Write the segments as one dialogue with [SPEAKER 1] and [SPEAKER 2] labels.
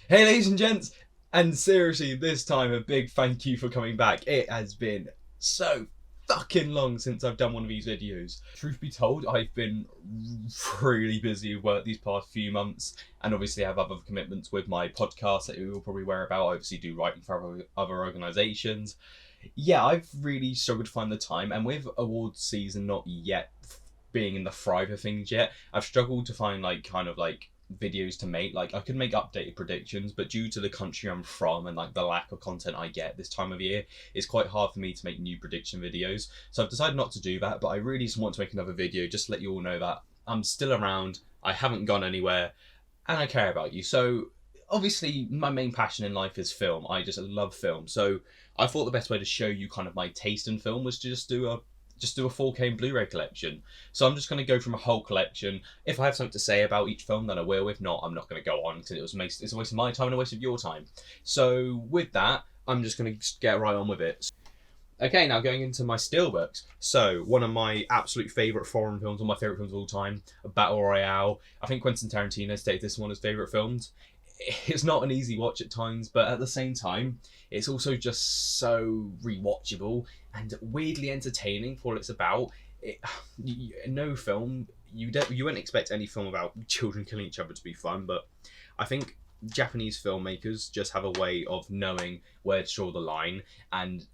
[SPEAKER 1] Hey ladies and gents, and seriously this time a big thank you for coming back. It has been so fucking long since I've done one of these videos. Truth be told, I've been really busy with work these past few months, and obviously I have other commitments with my podcast that you'll probably aware about. I obviously do writing for other organisations. Yeah, I've really struggled to find the time, and with awards season not yet being in the thrive of things yet, I've struggled to find videos to make. Like, I could make updated predictions, but due to the country I'm from and like the lack of content I get this time of year, it's quite hard for me to make new prediction videos. So I've decided not to do that, but I really just want to make another video just to let you all know that I'm still around, I haven't gone anywhere, and I care about you. So obviously my main passion in life is film. I just love film. So I thought the best way to show you kind of my taste in film was to just do a 4K and Blu-ray collection. So I'm just going to go from a whole collection. If I have something to say about each film, then I will. If not, I'm not going to go on, because it's a waste of my time and a waste of your time. So with that, I'm just going to get right on with it. Okay, now going into my Steelbooks. So, one of my absolute favourite foreign films, one of my favourite films of all time, a Battle Royale. I think Quentin Tarantino stated this one as favourite films. It's not an easy watch at times, but at the same time, it's also just so rewatchable and weirdly entertaining for what it's about. No film, you wouldn't expect any film about children killing each other to be fun, but I think Japanese filmmakers just have a way of knowing where to draw the line, and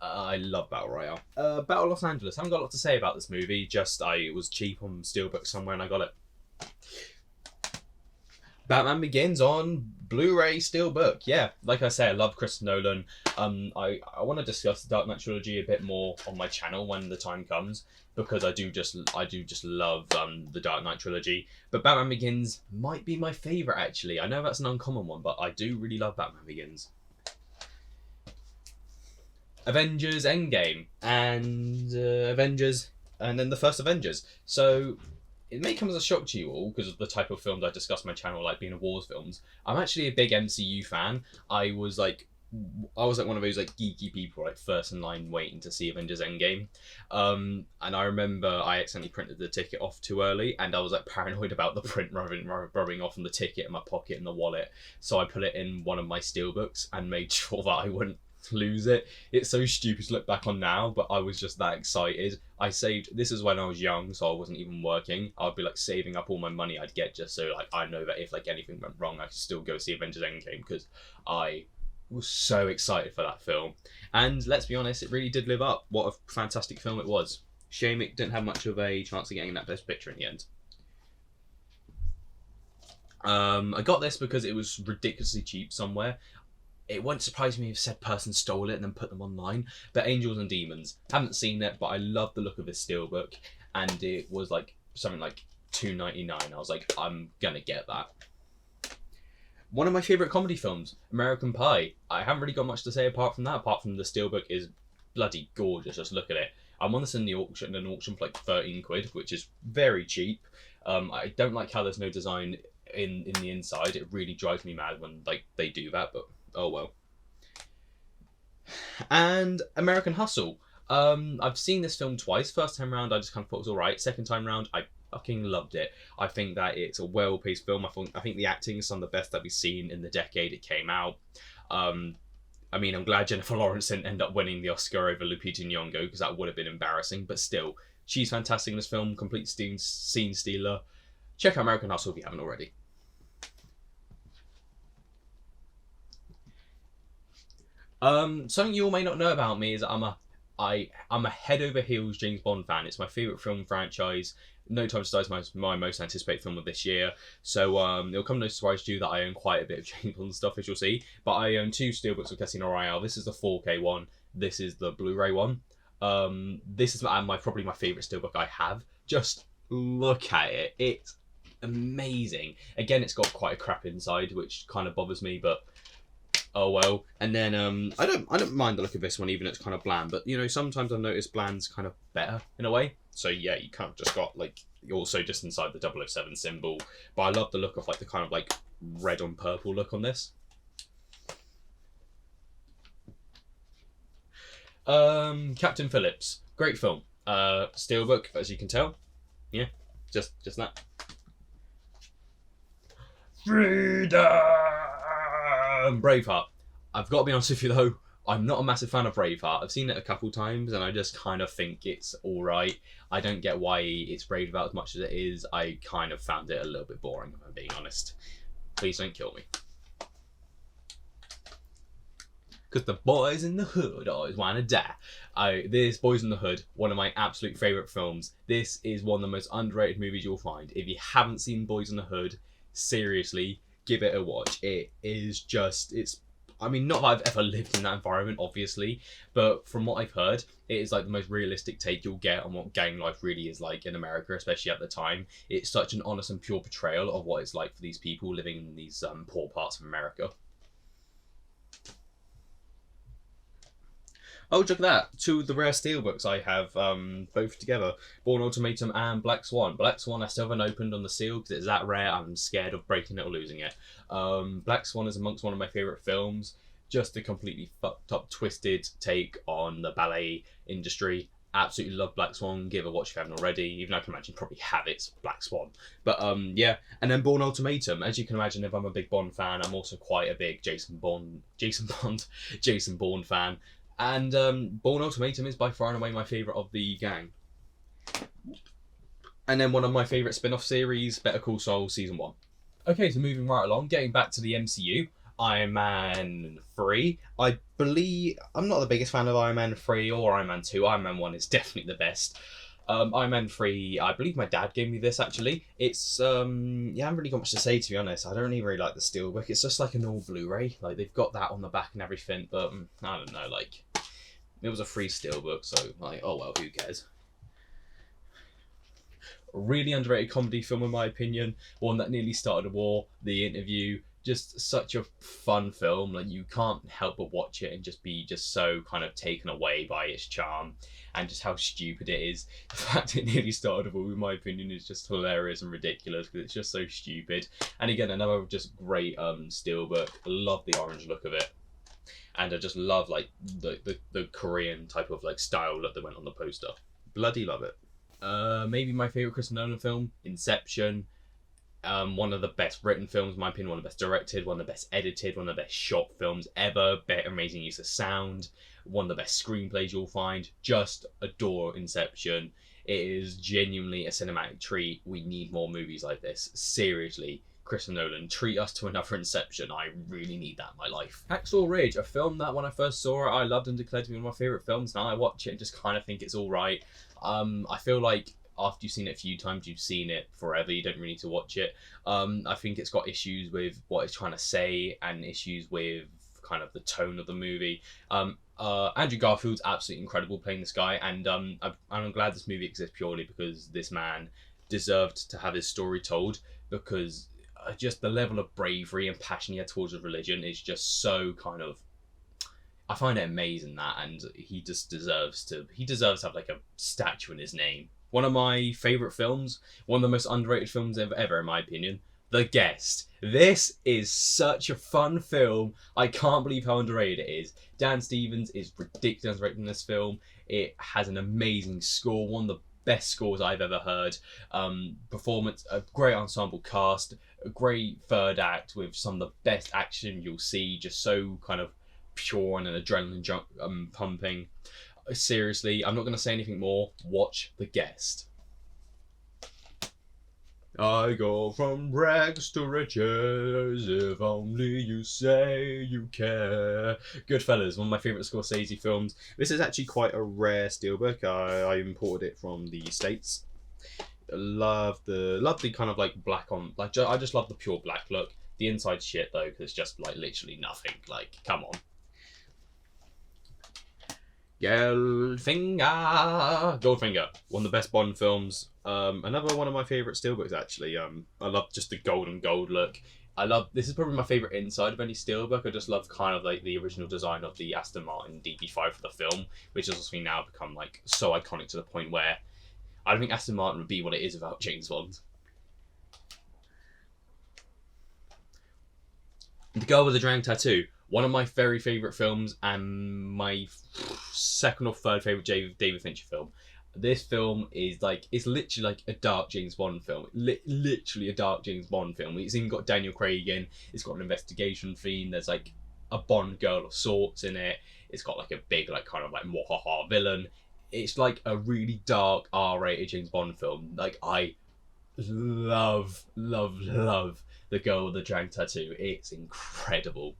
[SPEAKER 1] I love Battle Royale. Battle Los Angeles. I haven't got a lot to say about this movie. Just it was cheap on Steelbooks somewhere and I got it. Batman Begins on Blu-ray Steelbook. Yeah, like I say, I love Chris Nolan. I want to discuss the Dark Knight trilogy a bit more on my channel when the time comes, because I do just love the Dark Knight trilogy. But Batman Begins might be my favourite, actually. I know that's an uncommon one, but I do really love Batman Begins. Avengers Endgame and Avengers, and then the first Avengers. So it may come as a shock to you all because of the type of films I discuss on my channel, like being wars films. I'm actually a big MCU fan. I was like one of those like geeky people, like first in line waiting to see Avengers Endgame. And I remember I accidentally printed the ticket off too early, and I was like paranoid about the print rubbing off on the ticket in my pocket and the wallet. So I put it in one of my Steelbooks and made sure that I wouldn't lose it. It's so stupid to look back on now, but I was just that excited. I saved, this is when I was young, so I wasn't even working. I'd be like saving up all my money I'd get just so like I know that if like anything went wrong, I could still go see Avengers Endgame, because I was so excited for that film. And let's be honest, it really did live up. What a fantastic film it was. Shame it didn't have much of a chance of getting that best picture in the end. I got this because it was ridiculously cheap somewhere. It won't surprise me if said person stole it and then put them online. But Angels and Demons. Haven't seen it, but I love the look of this steelbook. And it was like something like $2.99. I was like, I'm gonna get that. One of my favourite comedy films, American Pie. I haven't really got much to say apart from that, apart from the steelbook is bloody gorgeous. Just look at it. I won this in the auction, an auction for like 13 quid, which is very cheap. I don't like how there's no design in the inside. It really drives me mad when like they do that, but oh well. And American Hustle. I've seen this film twice. First time round, I just kind of thought it was alright. Second time round, I fucking loved it. I think that it's a well-paced film. I think the acting is some of the best that we've seen in the decade it came out. I mean, I'm glad Jennifer Lawrence didn't end up winning the Oscar over Lupita Nyong'o, because that would have been embarrassing. But still, she's fantastic in this film. Complete scene stealer. Check out American Hustle if you haven't already. Something you all may not know about me is that I'm a head over heels James Bond fan. It's my favourite film franchise. No Time to Die is my most anticipated film of this year. So it'll come no surprise to you that I own quite a bit of James Bond stuff, as you'll see. But I own 2 steelbooks of Casino Royale. This is the 4K one. This is the Blu-ray one. This is probably my favourite steelbook I have. Just look at it. It's amazing. Again, it's got quite a crap inside, which kind of bothers me, but oh well. And then I don't mind the look of this one, even though it's kind of bland, but you know, sometimes I've noticed bland's kind of better in a way. So yeah, you kind of just got like also just inside the 007 symbol, but I love the look of like the kind of like red on purple look on this. Captain Phillips, great film. Steelbook, as you can tell. Yeah, just that. Freedom! Braveheart. I've got to be honest with you though, I'm not a massive fan of Braveheart. I've seen it a couple times and I just kind of think it's alright. I don't get why it's raved about as much as it is. I kind of found it a little bit boring, if I'm being honest. Please don't kill me. Because the boys in the hood always want to die. This Boys in the Hood, one of my absolute favourite films. This is one of the most underrated movies you'll find. If you haven't seen Boys in the Hood, seriously, give it a watch. It is just, I mean, not that I've ever lived in that environment, obviously, but from what I've heard, it is like the most realistic take you'll get on what gang life really is like in America, especially at the time. It's such an honest and pure portrayal of what it's like for these people living in these poor parts of America. Oh, look at that. Two of the rare Steelbooks I have both together. Bourne Ultimatum and Black Swan. Black Swan I still haven't opened on the seal because it's that rare. I'm scared of breaking it or losing it. Black Swan is amongst one of my favourite films. Just a completely fucked up, twisted take on the ballet industry. Absolutely love Black Swan. Give a watch if you haven't already. Even though I can imagine you probably have it, Black Swan. But yeah. And then Bourne Ultimatum. As you can imagine, if I'm a big Bond fan, I'm also quite a big Jason Bourne fan. And Bourne Ultimatum is by far and away my favourite of the gang. And then one of my favourite spin-off series, Better Call Saul Season 1. Okay, so moving right along, getting back to the MCU, Iron Man 3. I believe, I'm not the biggest fan of Iron Man 3 or Iron Man 2. Iron Man 1 is definitely the best. Iron Man 3, I believe my dad gave me this actually. It's, yeah, I haven't really got much to say, to be honest. I don't really like the Steelbook. It's just like a normal Blu-ray. Like, they've got that on the back and everything, but I don't know, like, it was a free Steelbook, so, like, oh well, who cares? A really underrated comedy film, in my opinion. One that nearly started a war. The Interview. Just such a fun film. Like, you can't help but watch it and just be just so kind of taken away by its charm and just how stupid it is. The fact it nearly started a war, in my opinion, is just hilarious and ridiculous because it's just so stupid. And again, another just great Steelbook. I love the orange look of it. And I just love like the Korean type of like style that went on the poster. Bloody love it. Maybe my favourite Christopher Nolan film, Inception. One of the best written films, in my opinion, one of the best directed, one of the best edited, one of the best shot films ever. Amazing use of sound, one of the best screenplays you'll find. Just adore Inception. It is genuinely a cinematic treat. We need more movies like this. Seriously, Christopher Nolan, treat us to another Inception. I really need that in my life. Hacksaw Ridge, a film that when I first saw it, I loved and declared to be one of my favourite films. Now I watch it and just kind of think it's alright. I feel like after you've seen it a few times, you've seen it forever. You don't really need to watch it. I think it's got issues with what it's trying to say and issues with kind of the tone of the movie. Andrew Garfield's absolutely incredible playing this guy, and I'm glad this movie exists purely because this man deserved to have his story told, because just the level of bravery and passion he had towards his religion is just so kind of, I find it amazing that, and he just deserves to have like a statue in his name. One of my favourite films, one of the most underrated films ever in my opinion, The Guest. This is such a fun film. I can't believe how underrated it is. Dan Stevens is ridiculous in this film. It has an amazing score, one of the best scores I've ever heard. Performance, a great ensemble cast, a great third act with some of the best action you'll see, just so kind of pure and an adrenaline pumping. Seriously, I'm not going to say anything more. Watch The Guest. I go from rags to riches, if only you say you care. Goodfellas, one of my favourite Scorsese films. This is actually quite a rare Steelbook. I imported it from the States. Love the kind of like black on, like I just love the pure black look. The inside shit though, because it's just like literally nothing. Like, come on. Goldfinger, one of the best Bond films. Another one of my favourite Steelbooks actually. I love just the gold look. This is probably my favourite inside of any Steelbook. I just love kind of like the original design of the Aston Martin DB5 for the film, which has also now become like so iconic to the point where I don't think Aston Martin would be what it is without James Bond. The Girl with the Dragon Tattoo. One of my very favourite films and my second or third favourite David Fincher film. This film is like, it's literally like a dark James Bond film. Literally a dark James Bond film. It's even got Daniel Craig in. It's got an investigation theme. There's like a Bond girl of sorts in it. It's got like a big like kind of like mwahaha villain. It's like a really dark R-rated James Bond film. Like I love the girl with the dragon tattoo. It's incredible.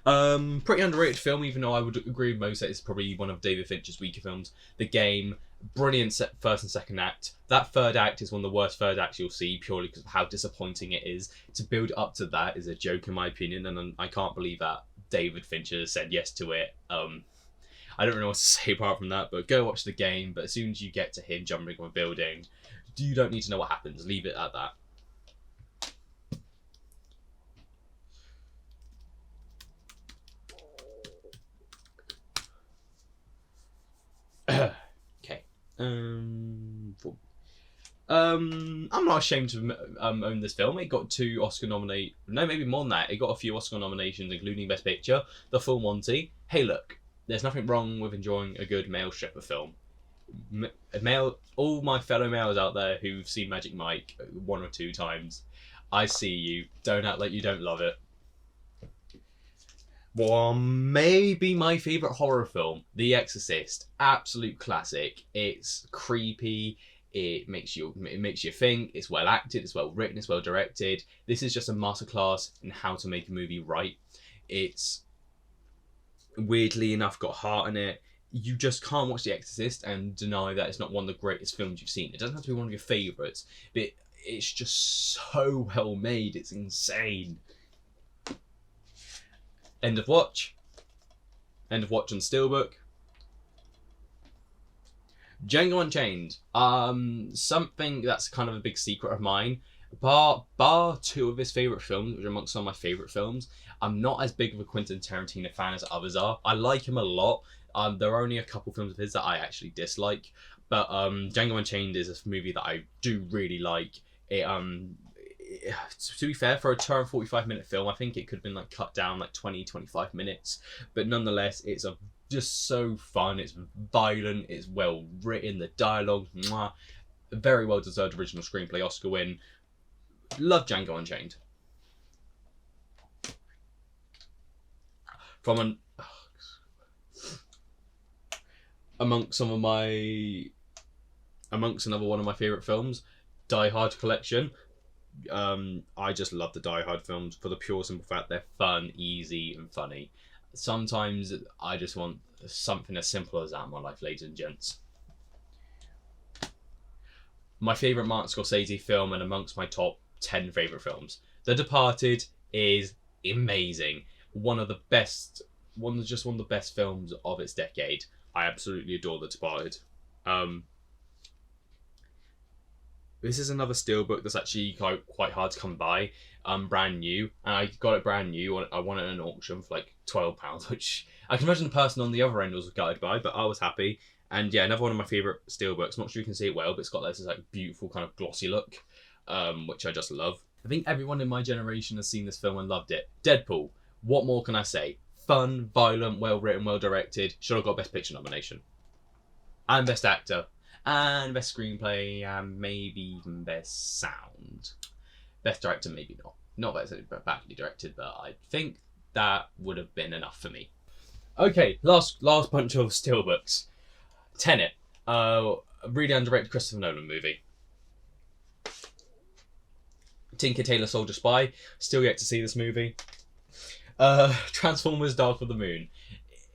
[SPEAKER 1] Pretty underrated film, even though I would agree with most that it's probably one of David Fincher's weaker films. The Game, brilliant first and second act. That third act is one of the worst third acts you'll see, purely because of how disappointing it is. To build up to that is a joke in my opinion, and I can't believe that David Fincher said yes to it. I don't really know what to say apart from that, but go watch The Game. But as soon as you get to him jumping on a building, you don't need to know what happens. Leave it at that. Okay. I'm not ashamed to own this film. It got 2 Oscar nominations. No, maybe more than that. It got a few Oscar nominations, including Best Picture, The Full Monty. Hey, look, there's nothing wrong with enjoying a good male stripper film. All my fellow males out there who've seen Magic Mike 1 or 2 times, I see you. Don't act like you don't love it. Well, maybe my favourite horror film, The Exorcist. Absolute classic. It's creepy. It makes you think. It's well acted. It's well written. It's well directed. This is just a masterclass in how to make a movie right. It's weirdly enough got heart in it. You just can't watch The Exorcist and deny that it's not one of the greatest films you've seen. It doesn't have to be one of your favourites, but it's just so well made. It's insane. End of watch. End of watch on Steelbook. Django Unchained. Something that's kind of a big secret of mine. Bar 2 of his favourite films, which are amongst some of my favourite films, I'm not as big of a Quentin Tarantino fan as others are. I like him a lot. There are only a couple films of his that I actually dislike. But Django Unchained is a movie that I do really like. To be fair, for a 45-minute film, I think it could have been like cut down like 20-25 minutes, but nonetheless it's just so fun. It's violent, it's well written, the dialogue, mwah, a very well deserved original screenplay Oscar win. Love Django Unchained. Amongst another one of my favourite films, Die Hard collection. I just love the Die Hard films for the pure simple fact they're fun, easy and funny. Sometimes I just want something as simple as that in my life, ladies and gents. My favourite Martin Scorsese film and amongst my top 10 favourite films. The Departed is amazing. One of the best films of its decade. I absolutely adore The Departed. This is another Steelbook that's actually quite hard to come by. Brand new, and I got it brand new. I won it at an auction for like £12, which I can imagine the person on the other end was gutted by, but I was happy. And yeah, another one of my favourite Steelbooks. Not sure you can see it well, but it's got this like beautiful kind of glossy look, which I just love. I think everyone in my generation has seen this film and loved it. Deadpool. What more can I say? Fun, violent, well written, well directed. Should have got Best Picture nomination, and Best Actor. And Best Screenplay, and maybe even Best Sound. Best Director, maybe not. Not that it's badly directed, but I think that would have been enough for me. Okay, last bunch of Steelbooks. Tenet. A really underrated Christopher Nolan movie. Tinker Tailor Soldier Spy. Still yet to see this movie. Transformers Dark of the Moon.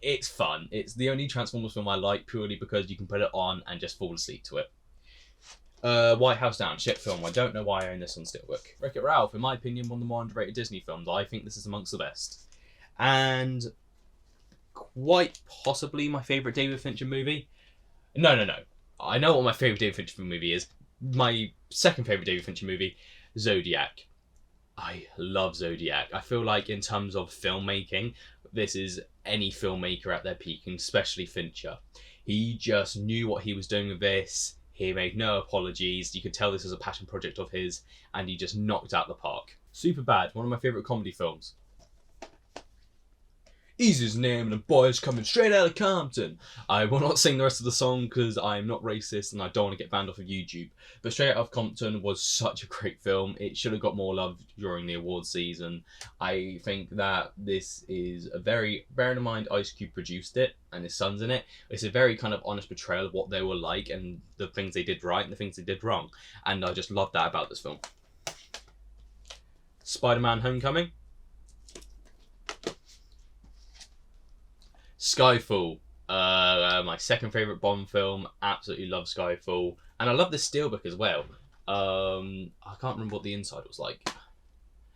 [SPEAKER 1] It's fun. It's the only Transformers film I like purely because you can put it on and just fall asleep to it. White House Down, shit film. I don't know why I own this on Steelbook. Wreck-It Ralph, in my opinion, one of the more underrated Disney films. I think this is amongst the best. And quite possibly my favourite David Fincher movie. No. I know what my favourite David Fincher movie is. My second favourite David Fincher movie, Zodiac. I love Zodiac. I feel like in terms of filmmaking, this is any filmmaker at their peak, and especially Fincher. He just knew what he was doing with this. He made no apologies. You could tell this was a passion project of his, and he just knocked out the park. Superbad, one of my favourite comedy films. Easy as name and the boys coming straight out of Compton. I will not sing the rest of the song because I'm not racist and I don't want to get banned off of YouTube. But Straight Out of Compton was such a great film. It should have got more love during the awards season. I think that this is a very, bearing in mind Ice Cube produced it and his son's in it, it's a very kind of honest portrayal of what they were like and the things they did right and the things they did wrong. And I just love that about this film. Spider-Man Homecoming. Skyfall, my second favourite Bond film. Absolutely love Skyfall. And I love the Steelbook as well. I can't remember what the inside was like.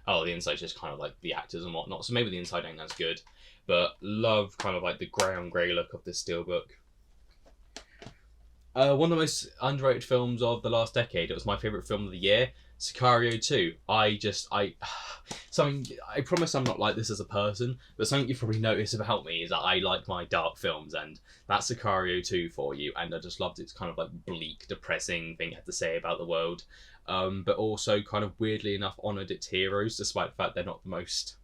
[SPEAKER 1] Oh, the inside's just kind of like the actors and whatnot. So maybe the inside ain't as good. But love kind of like the grey on grey look of the Steelbook. One of the most underrated films of the last decade. It was my favourite film of the year. Sicario 2. I promise I'm not like this as a person, but something you've probably noticed about me is that I like my dark films, and that's Sicario 2 for you. And I just loved its kind of like bleak, depressing thing it had to say about the world, but also kind of weirdly enough honoured its heroes, despite the fact they're not the most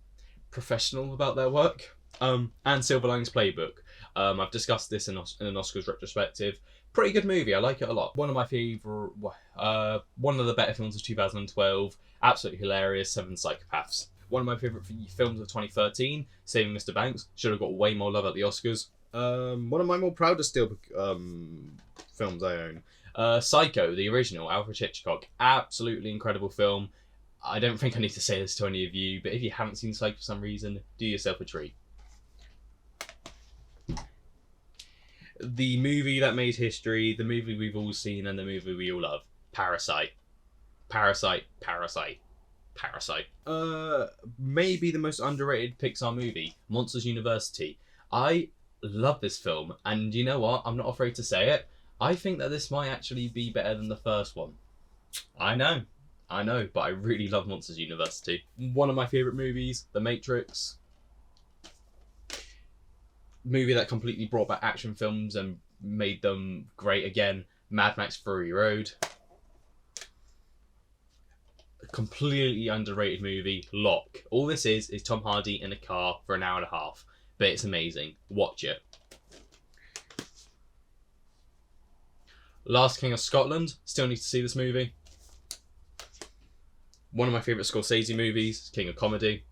[SPEAKER 1] professional about their work. And Silver Linings Playbook. I've discussed this in an Oscars retrospective. Pretty good movie. I like it a lot. One of my favourite, one of the better films of 2012. Absolutely hilarious. Seven Psychopaths. One of my favourite films of 2013. Saving Mr. Banks. Should have got way more love at the Oscars. One of my more proudest Steelbook films I own. Psycho, the original, Alfred Hitchcock. Absolutely incredible film. I don't think I need to say this to any of you, but if you haven't seen Psycho for some reason, do yourself a treat. The movie that made history, the movie we've all seen, and the movie we all love. Parasite. Parasite. Parasite. Parasite. Maybe the most underrated Pixar movie. Monsters University. I love this film, and you know what? I'm not afraid to say it. I think that this might actually be better than the first one. I know, but I really love Monsters University. One of my favourite movies, The Matrix. Movie that completely brought back action films and made them great again. Mad Max Fury Road. A completely underrated movie. Lock. All this is Tom Hardy in a car for an hour and a half. But it's amazing. Watch it. Last King of Scotland. Still need to see this movie. One of my favourite Scorsese movies. King of Comedy.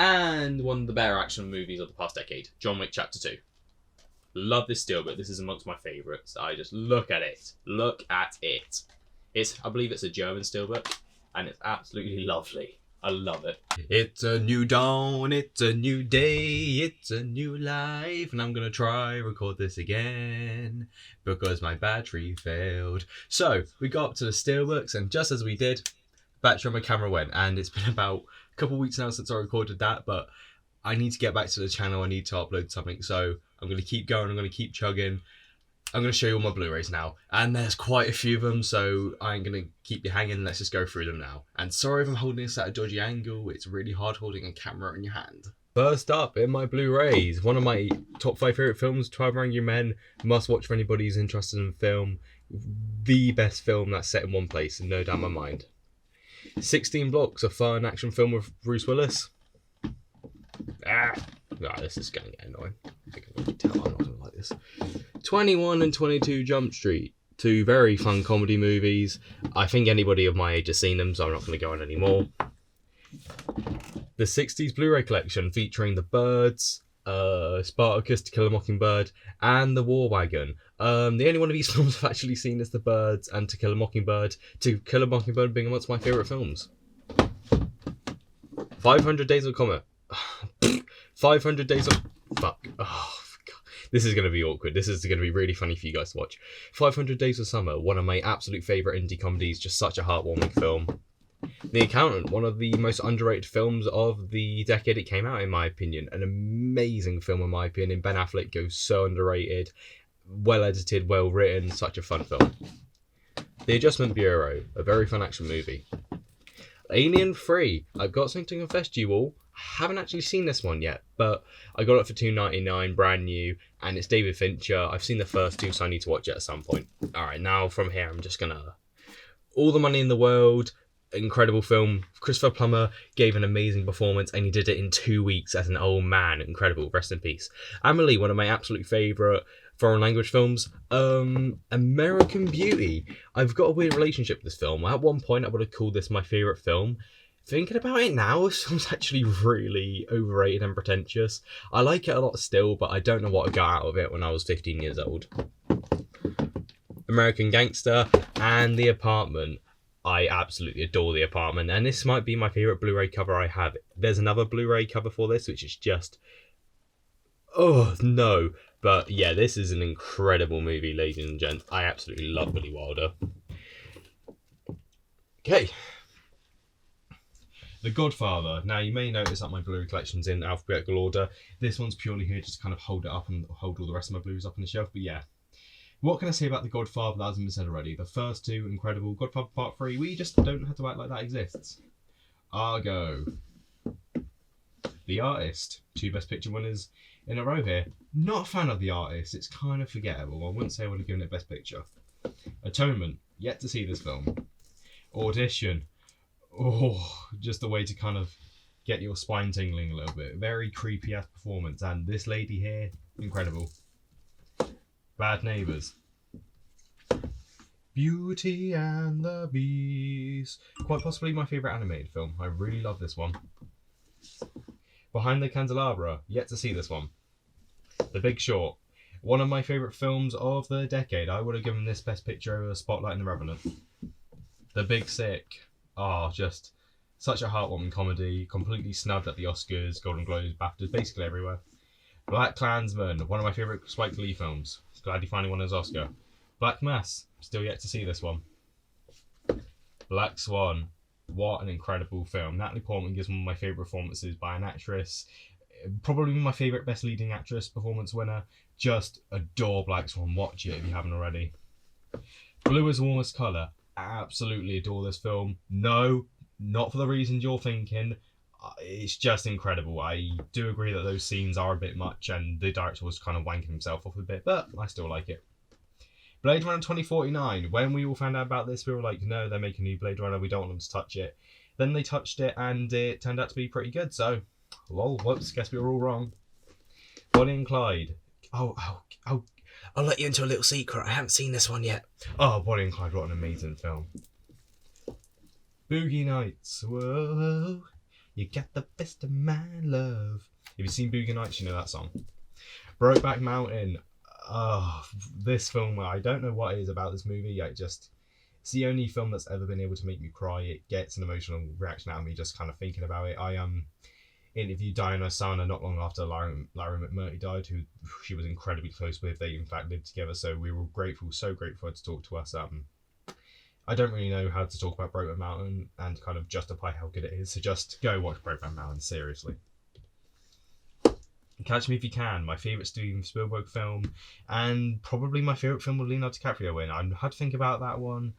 [SPEAKER 1] And one of the better action movies of the past decade, John Wick Chapter 2. Love this Steelbook. This is amongst my favourites. I just look at it. Look at it. I believe it's a German Steelbook, and it's absolutely lovely. I love it. It's a new dawn, it's a new day, it's a new life, and I'm going to try record this again because my battery failed. So, we got up to the Steelbooks, and just as we did, battery on my camera went, and it's been about couple of weeks now since I recorded that, but I need to get back to the channel. I need to upload something, so I'm going to keep going. I'm going to keep chugging. I'm going to show you all my Blu-rays now, and there's quite a few of them, so I ain't going to keep you hanging. Let's just go through them now. And sorry if I'm holding this at a dodgy angle. It's really hard holding a camera in your hand. First up in my Blu-rays, one of my top 5 favourite films, 12 Angry Men. Must watch for anybody who's interested in film. The best film that's set in one place, no doubt in my mind. 16 Blocks, a fun action film with Bruce Willis. This is going to get annoying. I think I can tell I'm not going to like this. 21 and 22 Jump Street, two very fun comedy movies. I think anybody of my age has seen them, so I'm not going to go on anymore. The 60s Blu-ray collection featuring The Birds, Spartacus, To Kill a Mockingbird, and The War Wagon. The only one of these films I've actually seen is The Birds and To Kill a Mockingbird. To Kill a Mockingbird being amongst my favourite films. 500 Days of Comet. 500 Days of... Fuck. Oh, God. This is going to be awkward. This is going to be really funny for you guys to watch. 500 Days of Summer, one of my absolute favourite indie comedies. Just such a heartwarming film. The Accountant, one of the most underrated films of the decade it came out, in my opinion. An amazing film, in my opinion. Ben Affleck goes so underrated. Well edited, well written, such a fun film. The Adjustment Bureau, a very fun action movie. Alien 3, I've got something to confess to you all. I haven't actually seen this one yet, but I got it for $2.99, brand new, and it's David Fincher. I've seen the first two, so I need to watch it at some point. Alright, now from here, I'm just gonna... All the money in the world,
[SPEAKER 2] incredible film. Christopher Plummer gave an amazing performance, and he did it in 2 weeks as an old man. Incredible. Rest in peace. Amelie, one of my absolute favourite foreign language films. American Beauty. I've got a weird relationship with this film. At one point, I would have called this my favourite film. Thinking about it now, this film's actually really overrated and pretentious. I like it a lot still, but I don't know what I got out of it when I was 15 years old. American Gangster and The Apartment. I absolutely adore The Apartment, and this might be my favourite Blu-ray cover I have. There's another Blu-ray cover for this, which is just... oh, no. But yeah, this is an incredible movie, ladies and gents. I absolutely love Billy Wilder. Okay. The Godfather. Now, you may notice that my Blu-ray collection's in alphabetical order. This one's purely here just to kind of hold it up and hold all the rest of my Blu-rays up on the shelf. But yeah. What can I say about The Godfather that hasn't been said already? The first two, incredible. Godfather Part 3, we just don't have to act like that exists. Argo. The Artist. 2 Best Picture winners in a row here. Not a fan of The Artist. It's kind of forgettable. I wouldn't say I would have given it Best Picture. Atonement. Yet to see this film. Audition. Oh, just a way to kind of get your spine tingling a little bit. Very creepy ass performance, and this lady here, incredible. Bad Neighbours. Beauty and the Beast. Quite possibly my favourite animated film. I really love this one. Behind the Candelabra. Yet to see this one. The Big Short. One of my favourite films of the decade. I would have given this Best Picture over Spotlight and The Revenant. The Big Sick. Oh, just such a heartwarming comedy. Completely snubbed at the Oscars, Golden Globes, BAFTAs, basically everywhere. Black Klansman. One of my favourite Spike Lee films. Glad he finally won his Oscar. Black Mass. Still yet to see this one. Black Swan. What an incredible film. Natalie Portman gives one of my favourite performances by an actress. Probably my favourite Best Leading Actress performance winner. Just adore Black Swan. Watch it if you haven't already. Blue is the Warmest Colour. Absolutely adore this film. No, not for the reasons you're thinking. It's just incredible. I do agree that those scenes are a bit much and the director was kind of wanking himself off a bit, but I still like it. Blade Runner 2049. When we all found out about this, we were like, no, they're making a new Blade Runner. We don't want them to touch it. Then they touched it and it turned out to be pretty good. So, lol, whoops, guess we were all wrong. Bonnie and Clyde. I'll let you into a little secret. I haven't seen this one yet. Oh, Bonnie and Clyde, what an amazing film. Boogie Nights. Whoa, you got the best of my love. If you've seen Boogie Nights, you know that song. Brokeback Mountain. Oh, this film, I don't know what it is about this movie. It's the only film that's ever been able to make me cry. It gets an emotional reaction out of me just kind of thinking about it. I interviewed Diana Sana not long after Larry McMurtry died, who she was incredibly close with. They in fact lived together, so we were grateful, so grateful to talk to us. I don't really know how to talk about Brokeback Mountain and kind of justify how good it is, so just go watch Brokeback Mountain, seriously. Catch Me If You Can, my favourite Steven Spielberg film, and probably my favourite film with Leonardo DiCaprio in. I had to think about that one,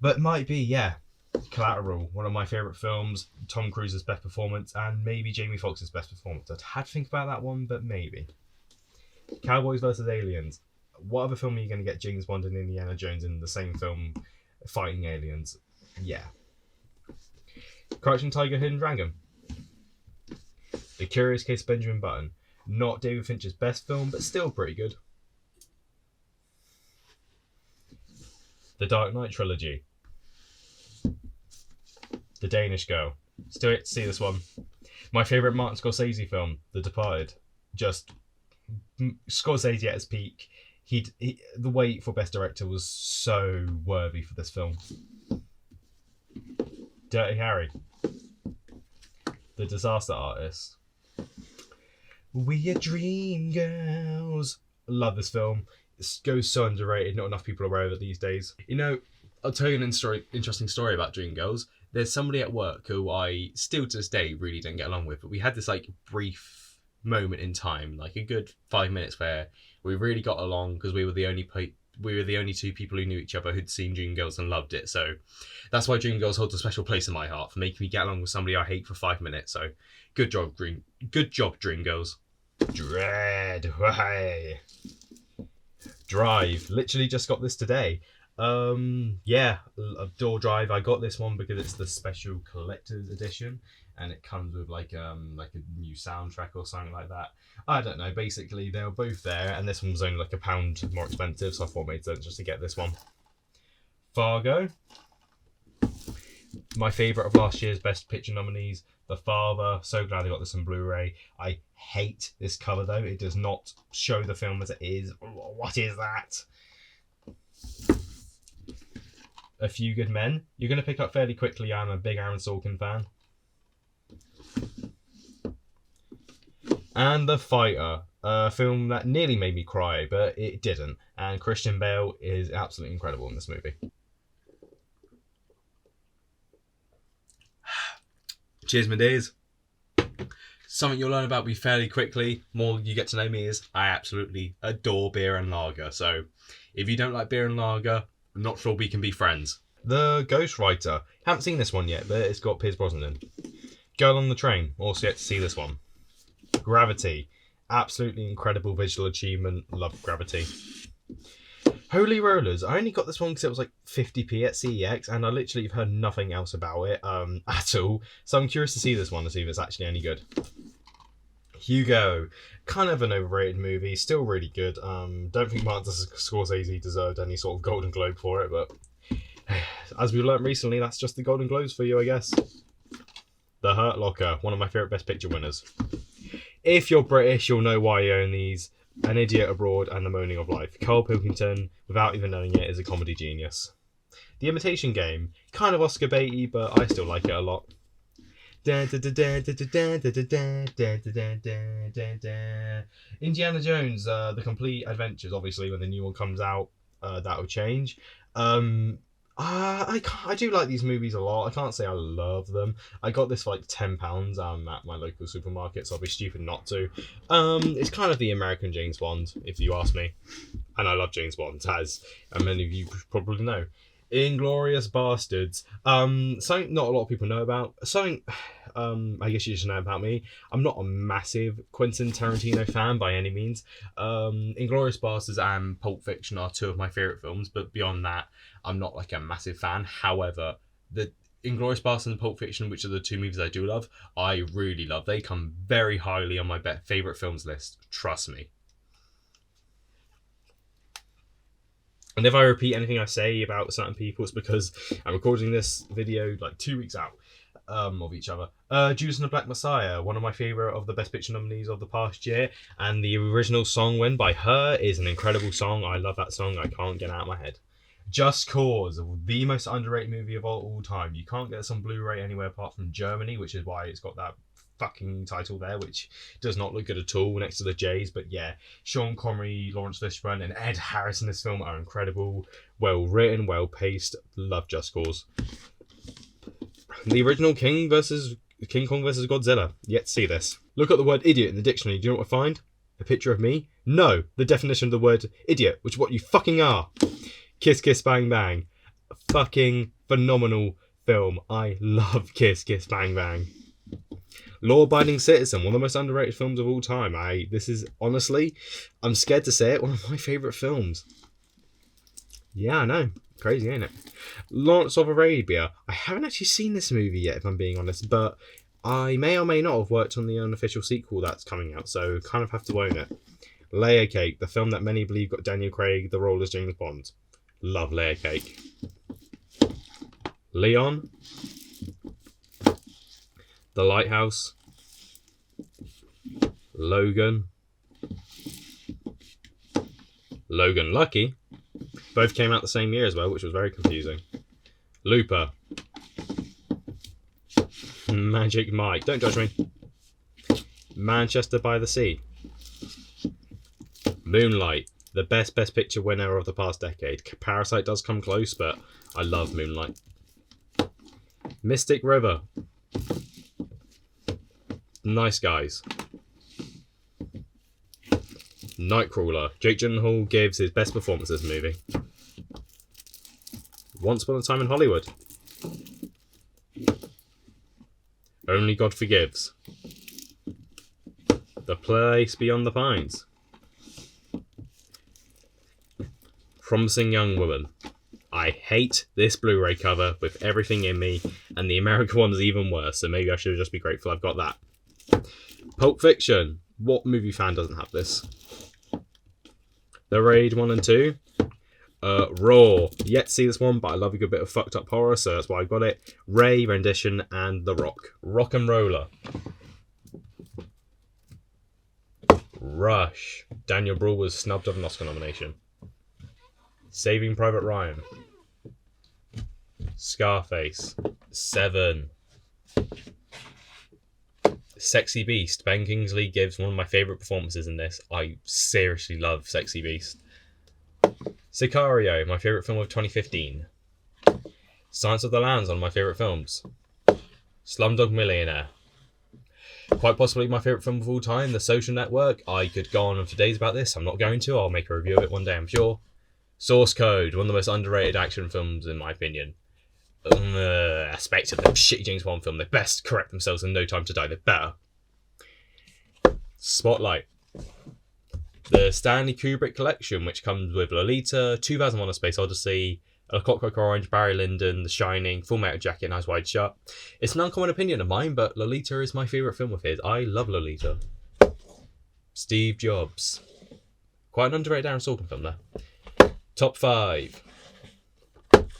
[SPEAKER 2] but it might be, yeah. Collateral, one of my favourite films, Tom Cruise's best performance, and maybe Jamie Foxx's best performance. I'd had to think about that one, but maybe. Cowboys vs. Aliens. What other film are you going to get James Bond and Indiana Jones in the same film fighting aliens? Yeah. Crouching Tiger, Hidden Dragon. The Curious Case of Benjamin Button. Not David Fincher's best film, but still pretty good. The Dark Knight Trilogy. The Danish Girl. Still yet to see this one. My favourite Martin Scorsese film, The Departed. Just Scorsese at his peak. The wait for Best Director was so worthy for this film. Dirty Harry. The Disaster Artist. We are dream girls. Love this film. It goes so underrated. Not enough people are aware of it these days. You know, I'll tell you an interesting story about Dreamgirls. There's somebody at work who I still to this day really don't get along with, but we had this brief moment in time, a good 5 minutes where we really got along because we were the only two people who knew each other who'd seen Dreamgirls and loved it. So that's why Dreamgirls holds a special place in my heart, for making me get along with somebody I hate for 5 minutes. So good job, Dreamgirls. Dread. Why? Drive. Literally just got this today. Yeah, Door Drive. I got this one because it's the special collector's edition, and it comes with like a new soundtrack or something like that. I don't know. Basically, they were both there, and this one was only like £1 more expensive, so I thought it made sense just to get this one. Fargo. My favourite of last year's Best Picture nominees, The Father. So glad I got this on Blu-ray. I hate this cover though. It does not show the film as it is. What is that? A Few Good Men. You're going to pick up fairly quickly. I'm a big Aaron Sorkin fan. And The Fighter. A film that nearly made me cry, but it didn't. And Christian Bale is absolutely incredible in this movie. Cheers, my dears. Something you'll learn about me fairly quickly, more you get to know me, is I absolutely adore beer and lager. So if you don't like beer and lager, I'm not sure we can be friends. The Ghostwriter. Haven't seen this one yet, but it's got Pierce Brosnan in. Girl on the Train. Also yet to see this one. Gravity. Absolutely incredible visual achievement. Love Gravity. Holy Rollers. I only got this one because it was like 50p at CEX, and I literally have heard nothing else about it at all. So I'm curious to see this one to see if it's actually any good. Hugo. Kind of an overrated movie. Still really good. Don't think Martin Scorsese deserved any sort of Golden Globe for it, but as we learned recently, that's just the Golden Globes for you, I guess. The Hurt Locker. One of my favourite Best Picture winners. If you're British, you'll know why I own these. An Idiot Abroad and The Moaning of Life. Carl Pilkington, without even knowing it, is a comedy genius. The Imitation Game. Kind of Oscar baity, but I still like it a lot. Indiana Jones, The Complete Adventures. Obviously, when the new one comes out, that will change. I do like these movies a lot. I can't say I love them. I got this for like £10 at my local supermarket, so I'll be stupid not to. It's kind of the American James Bond, if you ask me. And I love James Bond, as many of you probably know. Inglourious Bastards. Something not a lot of people know about. Something I guess you should know about me. I'm not a massive Quentin Tarantino fan by any means. Inglourious Bastards and Pulp Fiction are two of my favourite films, but beyond that, I'm not like a massive fan. However, the Inglourious Bastards and Pulp Fiction, which are the two movies I do love, I really love. They come very highly on my favourite films list. Trust me. And if I repeat anything I say about certain people, it's because I'm recording this video like 2 weeks out of each other. Judas and the Black Messiah, one of my favourite of the Best Picture nominees of the past year. And the original song, When, by Her, is an incredible song. I love that song. I can't get it out of my head. Just Cause, the most underrated movie of all time. You can't get this on Blu-ray anywhere apart from Germany, which is why it's got that fucking title there, which does not look good at all next to the J's. But yeah, Sean Connery, Lawrence Fishburne, and Ed Harris in this film are incredible. Well written, well paced. Love Just Cause. The original King Kong versus Godzilla. Yet to see this. Look at the word idiot in the dictionary. Do you know what I find? A picture of me? No, the definition of the word idiot, which is what you fucking are. Kiss Kiss Bang Bang. Fucking phenomenal film. I love Kiss Kiss Bang Bang. Law Abiding Citizen, one of the most underrated films of all time. This is, honestly, I'm scared to say it, one of my favourite films. Yeah, I know. Crazy, ain't it? Lawrence of Arabia. I haven't actually seen this movie yet, if I'm being honest, but I may or may not have worked on the unofficial sequel that's coming out, so kind of have to own it. Layer Cake, the film that many believe got Daniel Craig the role as James Bond. Love Layer Cake. Leon. The Lighthouse. Logan. Logan Lucky. Both came out the same year as well, which was very confusing. Looper. Magic Mike. Don't judge me. Manchester by the Sea. Moonlight. The best Picture winner of the past decade. Parasite does come close, but I love Moonlight. Mystic River. Nice Guys. Nightcrawler. Jake Gyllenhaal gives his best performance in this movie. Once Upon a Time in Hollywood. Only God Forgives. The Place Beyond the Pines. Promising Young Woman. I hate this Blu-ray cover with everything in me, and the American one's even worse, so maybe I should just be grateful I've got that. Pulp Fiction. What movie fan doesn't have this? The Raid 1 and 2. Raw. Yet to see this one, but I love a good bit of fucked up horror, so that's why I got it. Ray, Rendition, and The Rock. Rock and Roller. Rush. Daniel Bruhl was snubbed of an Oscar nomination. Saving Private Ryan. Scarface. Seven. Sexy Beast. Ben Kingsley gives one of my favourite performances in this. I seriously love Sexy Beast. Sicario, my favourite film of 2015. Silence of the Lambs, one of my favourite films. Slumdog Millionaire. Quite possibly my favourite film of all time, The Social Network. I could go on for days about this. I'm not going to. I'll make a review of it one day, I'm sure. Source Code, one of the most underrated action films in my opinion. Aspect of the shitty James Bond film. They best correct themselves in No Time to Die. They're better. Spotlight. The Stanley Kubrick collection, which comes with Lolita, 2001: A Space Odyssey, A Clockwork Orange, Barry Lyndon, The Shining, Full Metal Jacket, and Eyes Wide Shut. It's an uncommon opinion of mine, but Lolita is my favourite film of his. I love Lolita. Steve Jobs. Quite an underrated Aaron Sorkin film there. Top 5.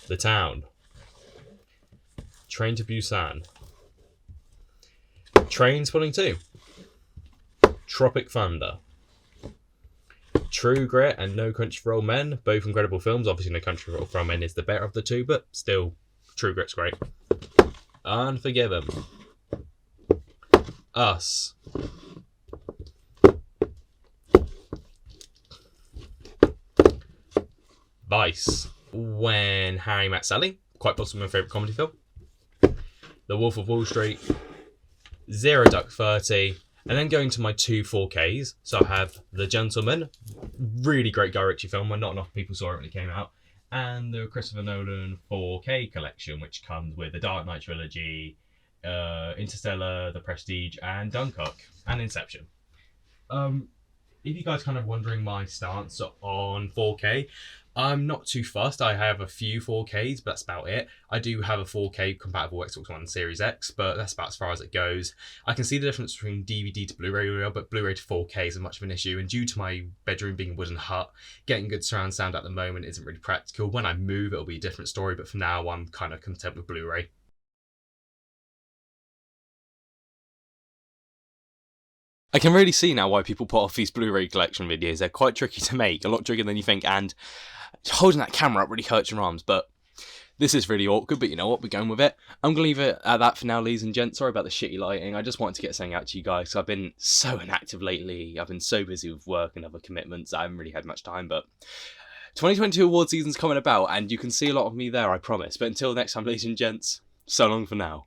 [SPEAKER 2] The Town. Train to Busan. Trainspotting 2. Tropic Thunder. True Grit and No Country for Old Men, both incredible films. Obviously, No Country for Old Men is the better of the two, but still, True Grit's great. Unforgiven. Us. Vice. When Harry Met Sally, quite possibly my favourite comedy film. The Wolf of Wall Street. Zero Dark 30. And then going to my 2 4Ks. So I have The Gentleman, really great Guy Ritchie film, when not enough people saw it when it came out. And the Christopher Nolan 4K collection, which comes with the Dark Knight trilogy, Interstellar, The Prestige, and Dunkirk, and Inception. If you guys kind of wondering my stance on 4K, I'm not too fussed. I have a few 4Ks, but that's about it. I do have a 4K compatible Xbox One Series X, but that's about as far as it goes. I can see the difference between DVD to Blu-ray, but Blu-ray to 4K isn't much of an issue, and due to my bedroom being a wooden hut, getting good surround sound at the moment isn't really practical. When I move, it'll be a different story, but for now, I'm kind of content with Blu-ray. I can really see now why people put off these Blu-ray collection videos. They're quite tricky to make, a lot trickier than you think, and holding that camera up really hurts your arms, but this is really awkward, but you know what, we're going with it. I'm going to leave it at that for now, ladies and gents. Sorry about the shitty lighting. I just wanted to get something out to you guys. I've been so inactive lately. I've been so busy with work and other commitments. I haven't really had much time, but 2022 award season's coming about, and you can see a lot of me there, I promise. But until next time, ladies and gents, so long for now.